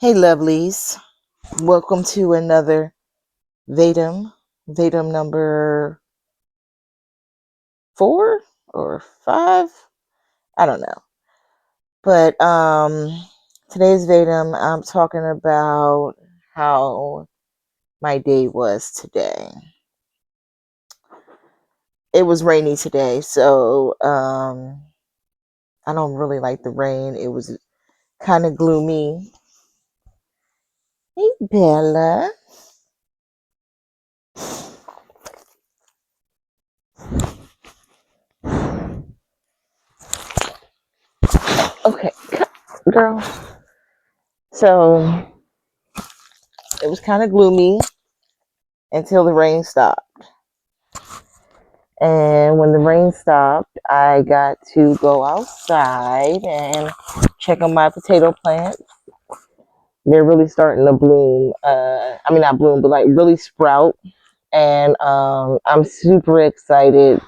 Hey lovelies, welcome to another Vedm number 4 or 5. I don't know, but today's Vedm, I'm talking about how my day was today. It was rainy today, so I don't really like the rain. It was kind of gloomy. Hey Bella. Okay, girl. So it was kind of gloomy until the rain stopped. And when the rain stopped, I got to go outside and check on my potato plants. They're really starting to bloom. I mean, not bloom, but like really sprout. And I'm super excited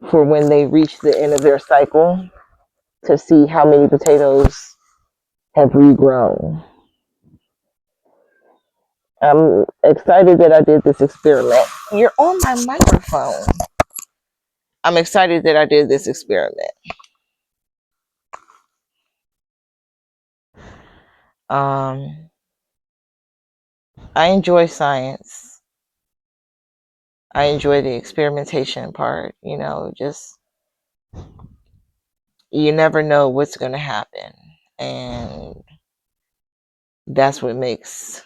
for when they reach the end of their cycle to see how many potatoes have regrown. I'm excited that I did this experiment. You're on my microphone. I'm excited that I did this experiment. Um, I enjoy science. I enjoy the experimentation part, just you never know what's going to happen. And that's what makes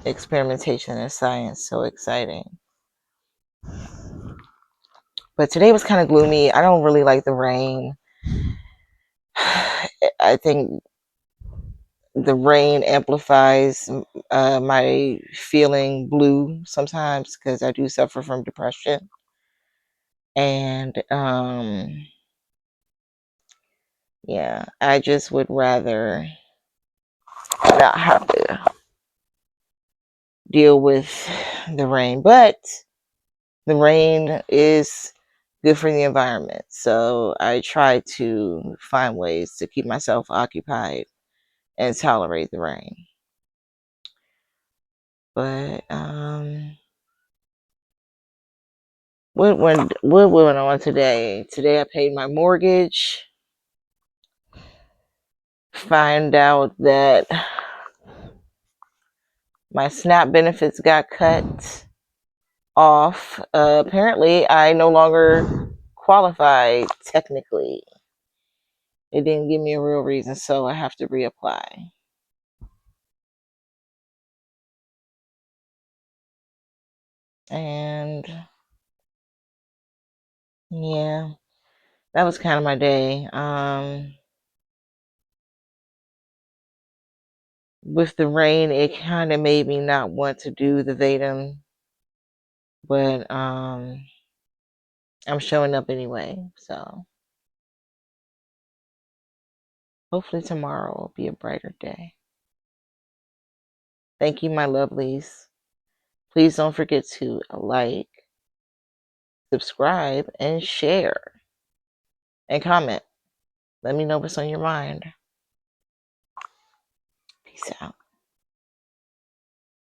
experimentation and science so exciting. But today was kind of gloomy. I don't really like the rain. I think the rain amplifies my feeling blue sometimes because I do suffer from depression. And yeah, I just would rather not have to deal with the rain. But the rain is good for the environment. So I try to find ways to keep myself occupied and tolerate the rain. But what went on today? Today I paid my mortgage. Find out that my SNAP benefits got cut off. Apparently, I no longer qualify technically. It didn't give me a real reason, so I have to reapply. And yeah, that was kind of my day. With the rain, it kind of made me not want to do the Vedm, but I'm showing up anyway, so hopefully tomorrow will be a brighter day. Thank you, my lovelies. Please don't forget to like, subscribe, and share, and comment. Let me know what's on your mind. Peace out.